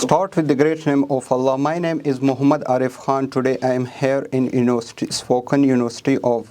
Start with the great name of Allah. My name is Muhammad Arif Khan. Today I am here in Spoken University of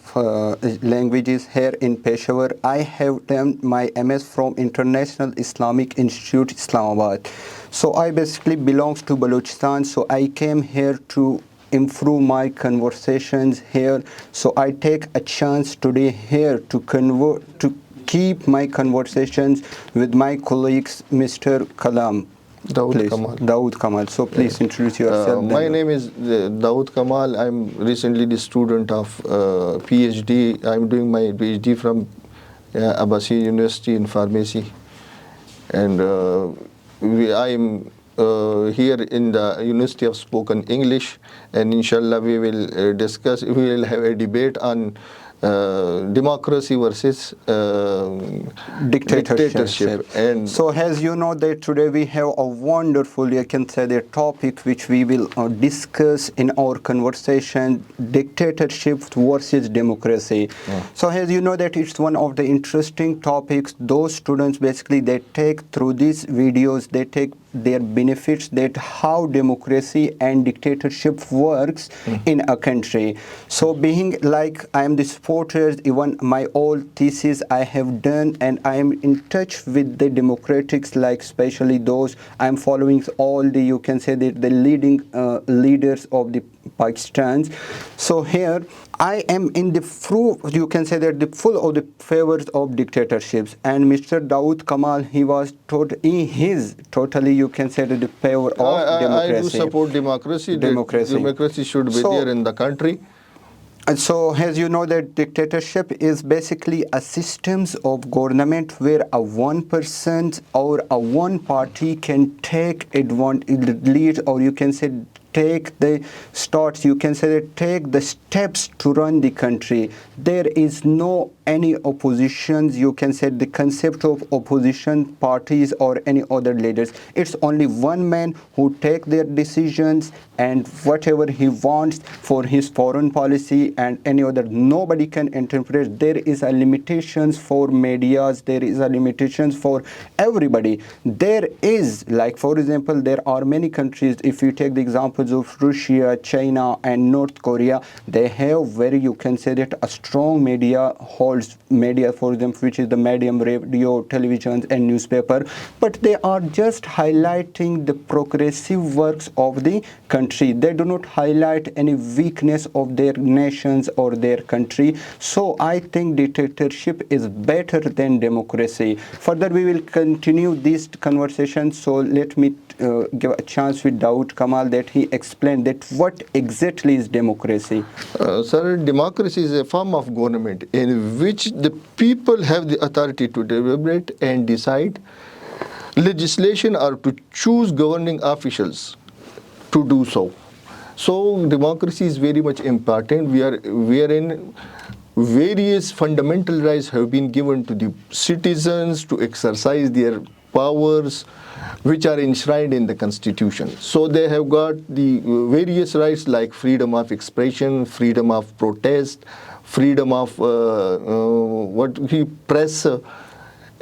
Languages here in Peshawar. I have done my MS from International Islamic Institute, Islamabad. So I basically belongs to Balochistan. So I came here to improve my conversations here. So I take a chance today here to keep my conversations with my colleagues, Mr. Kalam. Dawood Kamal. So please introduce yourself. My name is Dawood Kamal. I'm recently the student of PhD. I'm doing my PhD from Abbasi University in Pharmacy. And I'm here in the University of Spoken English. And inshallah we will we will have a debate on democracy versus dictatorship. And so as you know that today we have a wonderful, you can say, the topic which we will discuss in our conversation, dictatorship versus democracy. So as you know that it's one of the interesting topics. Those students basically they take through these videos, they take their benefits, that how democracy and dictatorship works in a country. So being like I am the supporters, even my old thesis I have done, and I am in touch with the democratics, like especially those I'm following all the, you can say, the leading leaders of the Pakistan. So here I am in the you can say that the full of the favors of dictatorships, and Mr. Dawood Kamal, he was totally, you can say, the favor of democracy. I do support democracy. Democracy should be there in the country. And so as you know that dictatorship is basically a systems of government where a one person or a one party can take lead, or you can say take the steps to run the country. There is no any oppositions, you can say the concept of opposition parties or any other leaders. It's only one man who take their decisions and whatever he wants for his foreign policy and any other. Nobody can interpret. There is a limitations for medias, there is a limitations for everybody. There is, like for example, there are many countries, if you take the examples of Russia, China and North Korea, they have very, you can say that, a strong media for them, which is the medium, radio, television and newspaper, but they are just highlighting the progressive works of the country. They do not highlight any weakness of their nations or their country. So I think dictatorship is better than democracy. Further we will continue this conversation, so let me give a chance with Dawood Kamal that he explained that what exactly is democracy. Sir, democracy is a form of government in which the people have the authority to deliberate and decide legislation or to choose governing officials to do so. So democracy is very much important. We are in various fundamental rights have been given to the citizens to exercise their powers, which are enshrined in the Constitution. So they have got the various rights like freedom of expression, freedom of protest, freedom of press,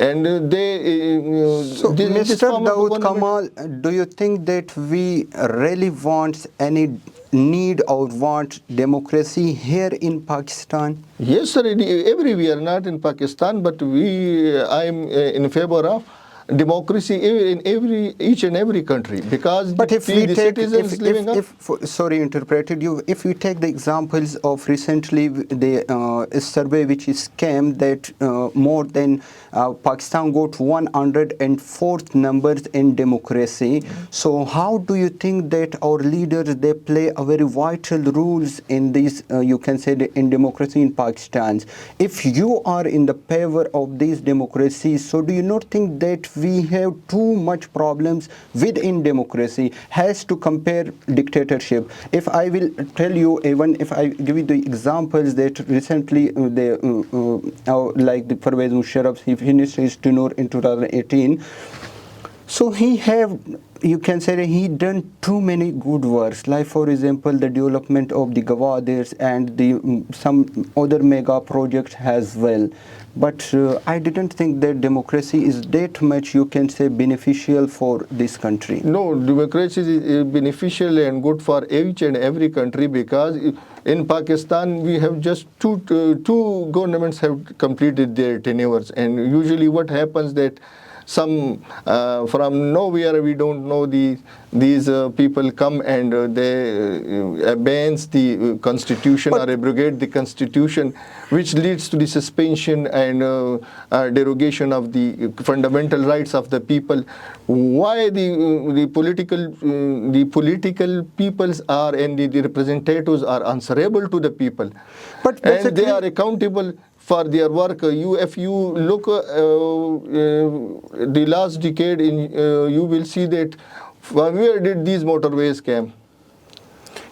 and Mr. Dawood Kamal, do you think that we really want any need or want democracy here in Pakistan? Yes, sir, everywhere, not in Pakistan, but I am in favor of democracy in each and every country, because but if we take if we take the examples of recently the survey which is came that more than Pakistan got 104th numbers in democracy. So how do you think that our leaders, they play a very vital roles in this you can say in democracy in Pakistan? If you are in the favor of these democracies, so do you not think that we have too much problems within democracy has to compare dictatorship? If I will tell you, even if I give you the examples that recently like the Pervez Musharraf, he finished his tenure in 2018. So he have, you can say that he done too many good works, like for example the development of the Gawaders and the some other mega projects as well. But I didn't think that democracy is that much, you can say, beneficial for this country. No, democracy is beneficial and good for each and every country, because in Pakistan we have just two governments have completed their tenures, and usually what happens that some from nowhere, we don't know, these people come and they bans the constitution or abrogate the constitution, which leads to the suspension and derogation of the fundamental rights of the people. Why the political peoples are, and the representatives are answerable to the people, But and they basically- are accountable for their work. If you look the last decade, you will see that from where did these motorways came?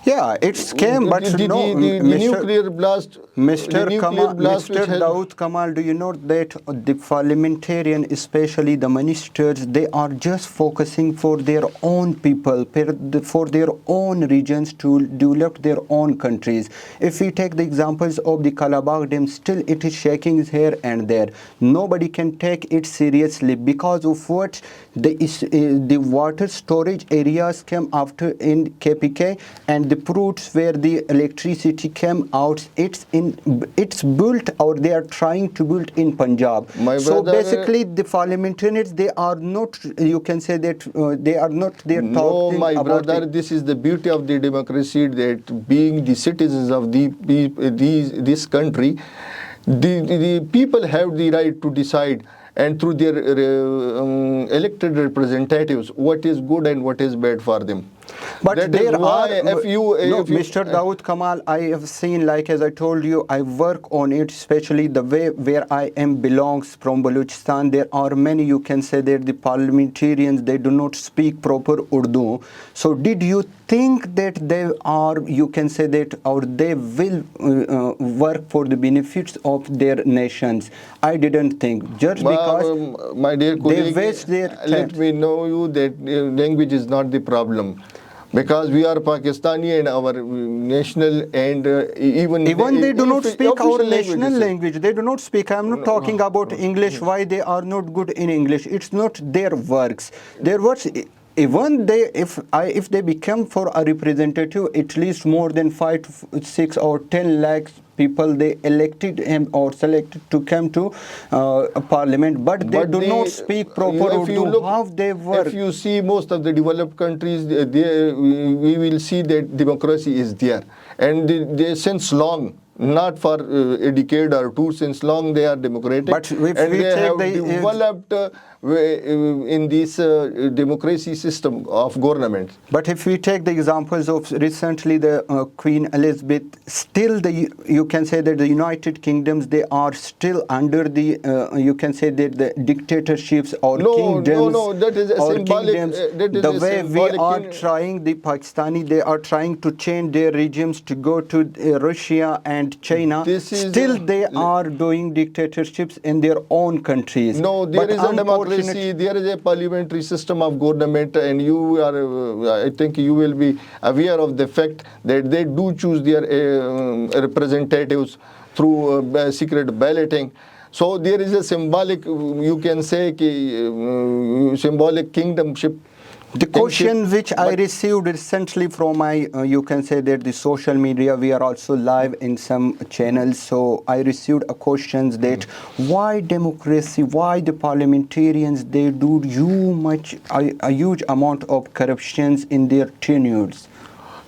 Yeah, it's came, but the no, nuclear blast. Mr. the nuclear Kamal, blast which Mr. has- Daud Kamal, do you know that the parliamentarian, especially the ministers, they are just focusing for their own people, for their own regions, to develop their own countries. If we take the examples of the Kalabagh Dam, still it is shaking here and there. Nobody can take it seriously because of what the water storage areas came after in KPK, and the fruits where the electricity came out, it's built, or they are trying to build in Punjab. My So brother- basically the parliamentarians, they are not, you can say that they are not there No, talking my about brother, this is the beauty of the democracy, that being the citizens of this country, the people have the right to decide, and through their elected representatives, what is good and what is bad for them. But That is there why are, if you, Mr. Dawood Kamal, I have seen, like as I told you, I work on it, especially the way where I am belongs from Balochistan. There are many, you can say that the parliamentarians, they do not speak proper Urdu. So did you think that they are, you can say that, or they will work for the benefits of their nations? I didn't think, just because my dear colleague, waste their let time. me know you that language is not the problem. Because we are Pakistani, and our national and even they do not speak our official national languages. language. They do not speak. I am not talking about English, why they are not good in English. It's not their works. Their works, even they, if they become for a representative, at least more than 5 to 6 or 10 lakhs people they elected him or selected to come to parliament, but they do not speak proper if you Urdu. look- How they work? If you see most of the developed countries, we will see that democracy is there, and they since long, not for a decade or two, since long they are democratic, But if and we they take have the- developed in this democracy system of government. But if we take the examples of recently the Queen Elizabeth, still you can say that the United Kingdoms, they are still under the you can say that the dictatorships or kingdoms. No, that is a or symbolic, kingdoms. that is The a way we symbolic are thing. trying, the Pakistani, they are trying to change their regimes to go to Russia and China. This is Still they are doing dictatorships in their own countries. No, there But is a unfortunately- democracy, there is a parliamentary system of government, and you are, I think you will be aware of the fact that they do choose their representatives through secret balloting. So there is a symbolic, you can say, symbolic kingdomship. The question which I received recently from my, you can say that the social media, we are also live in some channels. So I received a question that why democracy, why the parliamentarians, they do a huge amount of corruptions in their tenures.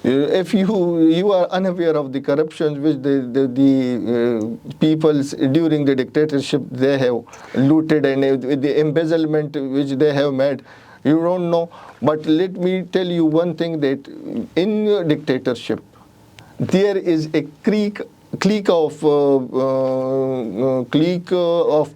If you are unaware of the corruption which the peoples during the dictatorship they have looted, and the embezzlement which they have made, you don't know. But let me tell you one thing, that in dictatorship there is a clique of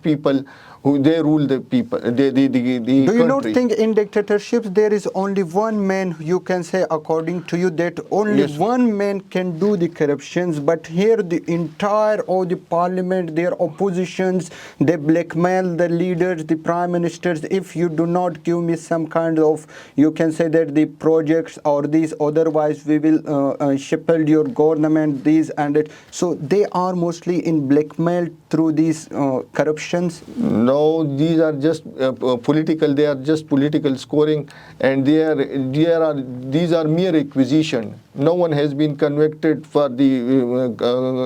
people who they rule the people, the Do you not country. think in dictatorships there is only one man, you can say according to you that only Yes. one man can do the corruptions, but here the entire of the parliament, their oppositions, they blackmail the leaders, the prime ministers. If you do not give me some kind of, you can say that the projects or these, otherwise we will shepherd your government, these and that. So they are mostly in blackmail through these corruptions. No, these are just political. They are just political scoring, and these are mere acquisition. No one has been convicted for the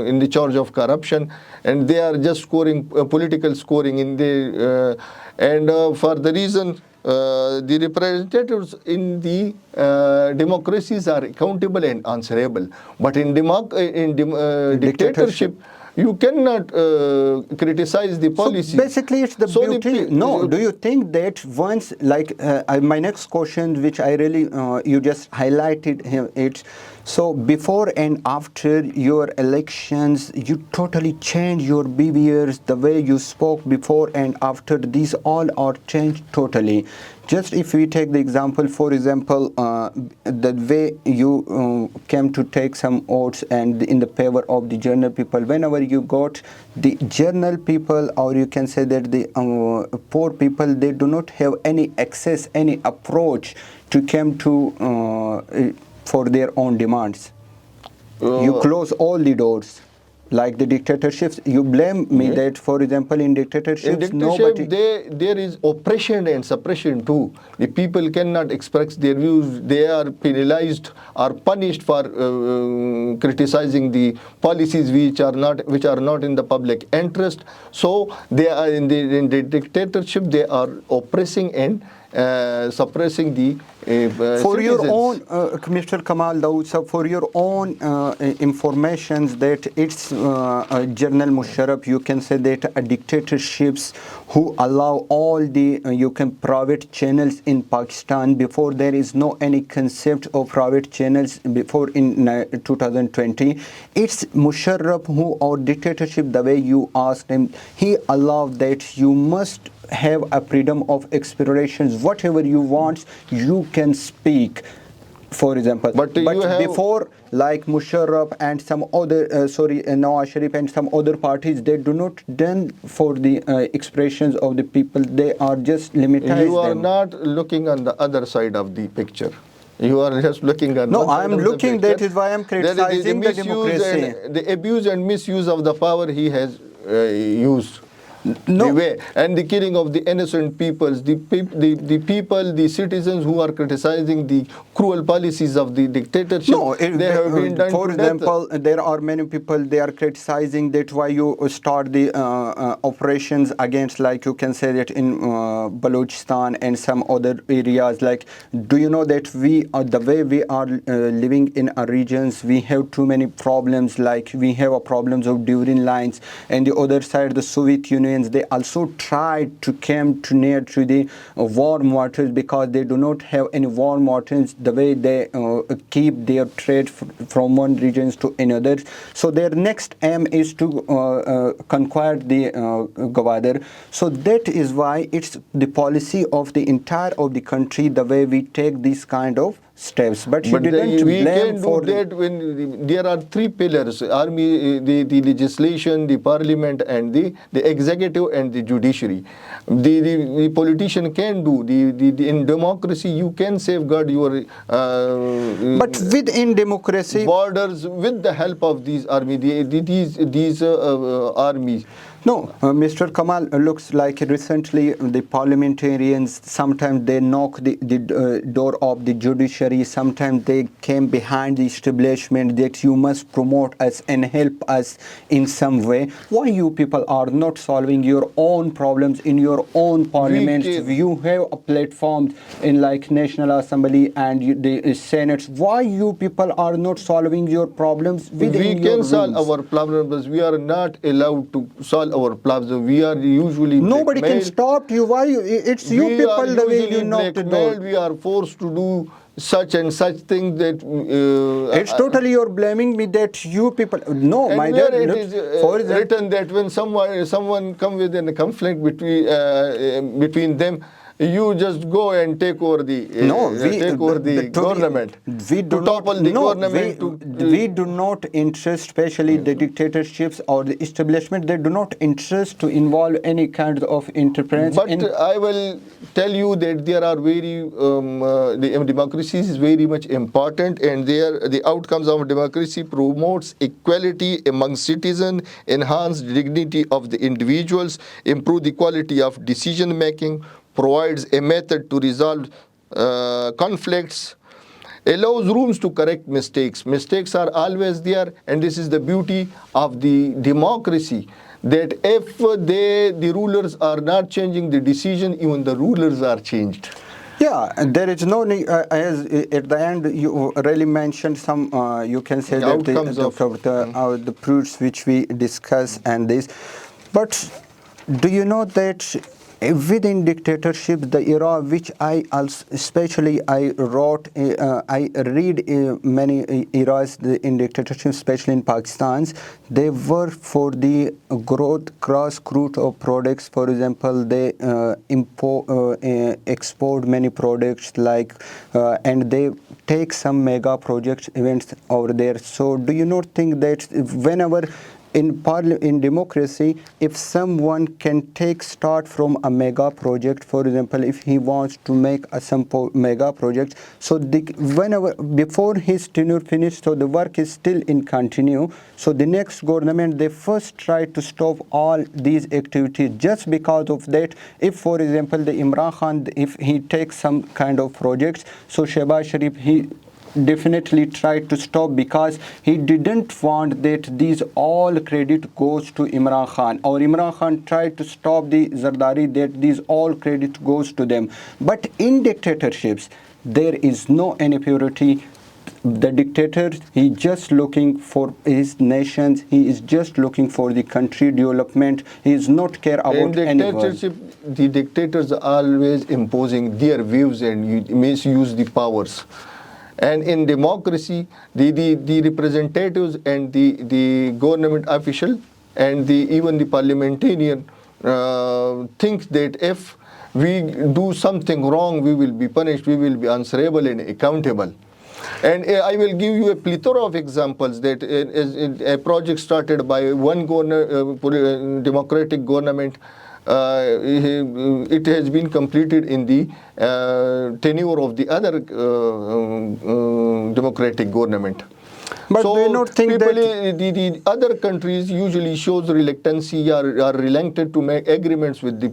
in the charge of corruption, and they are just scoring political scoring in the for the reason. The representatives in the democracies are accountable and answerable, but in dictatorship, you cannot criticize the policy. So basically, it's the So beauty. No, do you think that once, like my next question, which I really, you just highlighted him, it. So before and after your elections, you totally changed your behaviors, the way you spoke before and after. These all are changed totally. Just if we take the example, for example, the way you came to take some oaths and in the favor of the general people, whenever you got the general people, or you can say that the poor people, they do not have any access, any approach to come to for their own demands. You close all the doors. Like the dictatorships, you blame me that, for example, in dictatorships, nobody... there is oppression and suppression too. The people cannot express their views. They are penalized or punished for criticizing the policies which are not in the public interest. So they are in the dictatorship. They are oppressing and suppressing the for citizens. your own, Mr. Kamal Dawood, so for your own informations that it's General Musharraf, you can say that dictatorships who allow all the you can private channels in Pakistan. Before, there is no any concept of private channels before in 2020. It's Musharraf who, or dictatorship, the way you asked him, he allowed that you must have a freedom of explorations. Whatever you want, you can speak, for example. But before, like Musharraf and some other, Nawaz Sharif and some other parties, they do not done for the expressions of the people. They are just limited. You are not looking on the other side of the picture. You are just looking at. No, I am looking. That is why I am criticizing the democracy. And the abuse and misuse of the power he has used. No. The way, and the killing of the innocent peoples, the people, the citizens who are criticizing the cruel policies of the dictatorship. No, they have been done for to example, death. there are many people, they are criticizing that why you start the operations against, like you can say that in Balochistan and some other areas. Like, do you know that we are, the way we are living in our regions, we have too many problems. Like we have a problems of dividend lines, and the other side, the Soviet Union, they also tried to come to near to the warm waters, because they do not have any warm waters, the way they keep their trade from one regions to another. So their next aim is to conquer the Gwadar. So that is why it's the policy of the entire of the country, the way we take this kind of steps. But you didn't we blame can for do that when there are three pillars: army, the legislation, the parliament, and the executive and the judiciary. The politician can do in democracy. You can safeguard your but within democracy borders with the help of these army, these armies. No, Mr. Kamal, looks like recently the parliamentarians, sometimes they knock the door of the judiciary, sometimes they came behind the establishment that you must promote us and help us in some way. Why you people are not solving your own problems in your own parliament? You have a platform in like National Assembly and the Senate. Why you people are not solving your problems within your We can solve rooms? our problems. We are not allowed to solve all our platforms. We are usually Nobody can blackmailed. stop you. Why? It's you We are people the way you usually knock the blackmailed. door. We are forced to do such and such things that It's totally you're blaming me that you people. No, and my where dear. it Look, is for example, written that when someone come with a conflict between them, you just go and take over the no, we take over the government. We do to not. topple the No, government. we do not interest, especially the dictatorships or the establishment. They do not interest to involve any kind of interference. But I will tell you that there are the democracy is very much important, and the outcomes of democracy promotes equality among citizens, enhance dignity of the individuals, improve the quality of decision making, provides a method to resolve conflicts, allows rooms to correct mistakes. Mistakes are always there, and this is the beauty of the democracy, that if the rulers are not changing the decision, even the rulers are changed. Yeah, and there is no need, as at the end you really mentioned some, you can say The that outcomes of the fruits which we discuss and this. But do you know that within dictatorship, the era which I also, especially I read many eras in dictatorship, especially in Pakistan, they were for the growth cross-route of products. For example, they export many products like, and they take some mega projects events over there. So do you not think that whenever in democracy, if someone can start from a mega project, for example, if he wants to make some mega project, so whenever before his tenure finished, so the work is still in continue. So the next government, they first try to stop all these activities just because of that. If, for example, the Imran Khan, if he takes some kind of projects, so Shehbaz Sharif, he definitely tried to stop because he didn't want that these all credit goes to Imran Khan, or Imran Khan tried to stop the Zardari that these all credit goes to them. But in dictatorships, there is no any purity. The dictator, he just looking for his nations, he is just looking for the country development, he is not care about anyone. The dictators are always imposing their views and misuse the powers. And in democracy, the representatives and the government official and even the parliamentarian think that if we do something wrong, we will be punished, we will be answerable and accountable. And I will give you a plethora of examples that a project started by one democratic government, it has been completed in the tenure of the other democratic government. But so do you not think people, that the other countries usually shows reluctancy, are reluctant to make agreements with the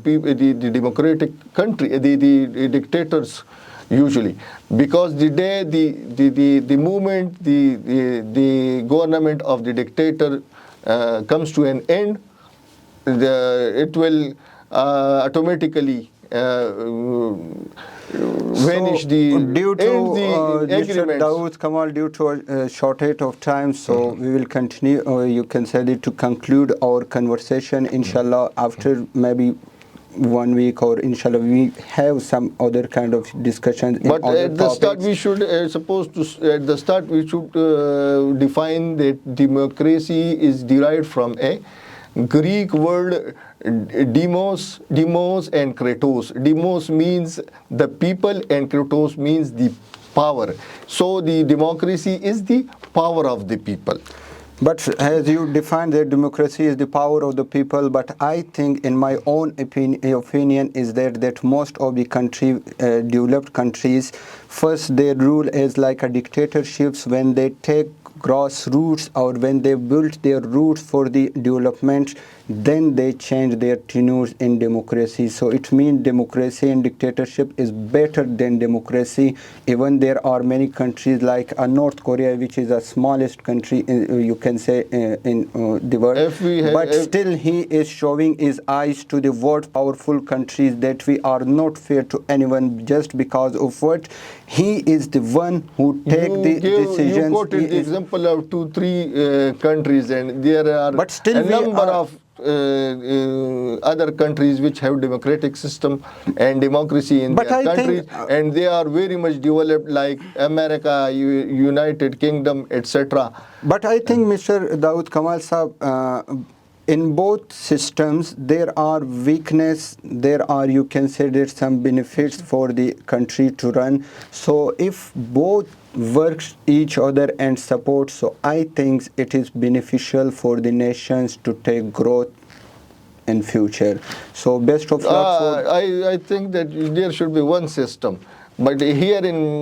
democratic country, the dictators usually, because the moment the government of the dictator comes to an end, it will automatically vanish due to Mr. agreements. Dawood Kamal, due to a shortage of time, so we will continue, or you can say it, to conclude our conversation, inshallah, after maybe 1 week, or inshallah we have some other kind of discussions. But at the start we should define that democracy is derived from a Greek word demos and kratos. Demos means the people and kratos means the power. So the democracy is the power of the people. But as you define that democracy is the power of the people, but I think in my own opinion is that most of the developed countries, first they rule as like a dictatorships when they take grassroots, or when they build their roots for the development, then they change their tenures in democracy. So it means democracy and dictatorship is better than democracy. Even there are many countries like North Korea, which is the smallest country you can say in the world, but still he is showing his eyes to the world powerful countries that we are not fair to anyone just because of what he is the one who take the decisions. You quoted the example of 2-3 countries, and there are but still a number of other countries which have democratic system and democracy in But their I think, countries, and they are very much developed like America, United Kingdom, etc. But I think, Mr. Dawood Kamal Saab, in both systems, there are weakness, there are, you can say, there's some benefits for the country to run. So if both works each other and support, so I think it is beneficial for the nations to take growth in future. So best of luck for... I think that there should be one system. But here in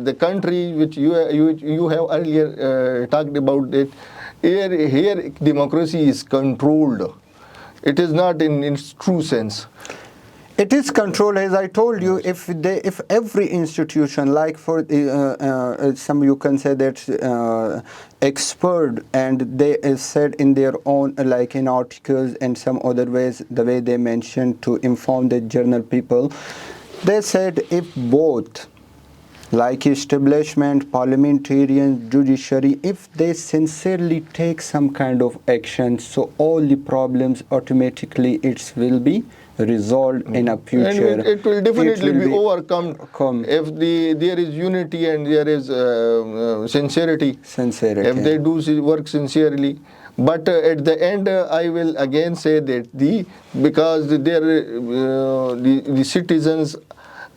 the country which you have earlier talked about it, here democracy is controlled. It is not in its true sense. It is controlled, as I told you. If every institution, like for some, you can say that expert, and they said in their own, like in articles and some other ways, the way they mentioned to inform the journal people, they said if both, like establishment, parliamentarians, judiciary, if they sincerely take some kind of action, so all the problems automatically it will be resolved in a future. And it will definitely be overcome if there is unity and there is sincerity. If they do work sincerely. But at the end, I will again say that because the citizens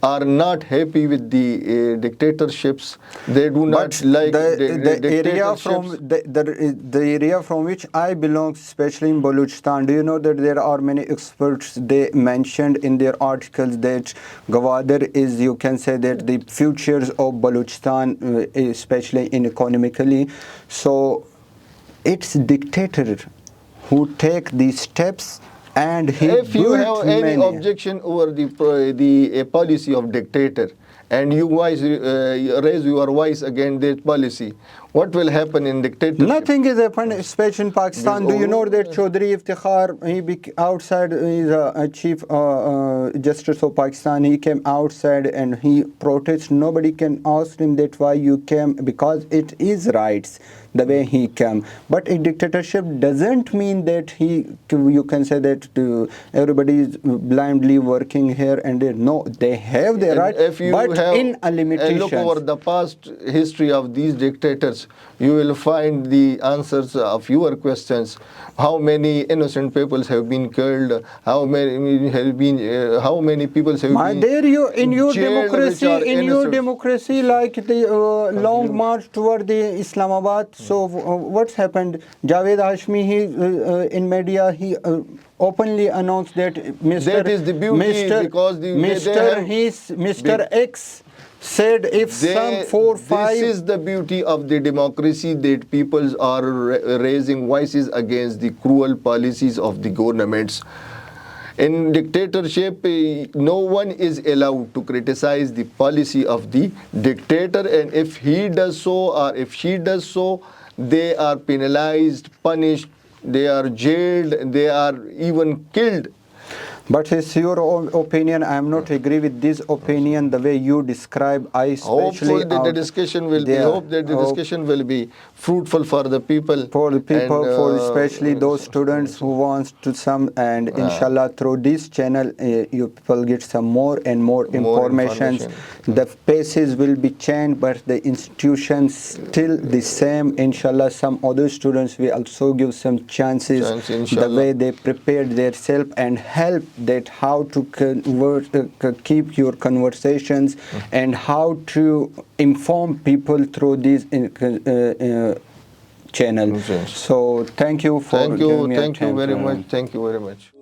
are not happy with the dictatorships. They do not like the area from the area from which I belong, especially in Balochistan. Do you know that there are many experts? They mentioned in their articles that Gwadar is, you can say that the futures of Balochistan, especially in economically. So it's dictator who take these steps. And if you have any objection over the policy of dictator, and you raise your voice against that policy, what will happen in dictatorship? Nothing is happened, especially in Pakistan. Do you know that Chaudhry Iftikhar, he outside, he's a chief justice of Pakistan, he came outside and he protested. Nobody can ask him that why you came, because it is rights the way he came. But a dictatorship doesn't mean that you can say that everybody is blindly working here and there. No, they have their right, but in a limitation. Look over the past history of these dictators, you will find the answers of your questions. How many innocent people have been killed? How many people have been there in your jailed, democracy, like the long march toward the Islamabad. So what's happened? Javed Hashmi, he in media, he openly announced that that is the beauty, because Mr. X said if some 4-5... This is the beauty of the democracy, that peoples are raising voices against the cruel policies of the governments. In dictatorship, no one is allowed to criticize the policy of the dictator, and if he does so or if she does so, they are penalized, punished, they are jailed, they are even killed. But it's your own opinion. I am not agree with this opinion the way you describe. I especially hope that the discussion will be fruitful for the people. For the people, for especially those students who wants to some, and inshallah through this channel you people get some more and more information. The paces will be changed, but the institutions still the same. Inshallah, some other students will also give some chances the way they prepared themselves and help that how to keep your conversations and how to inform people through this channel. So thank you for thank you very much.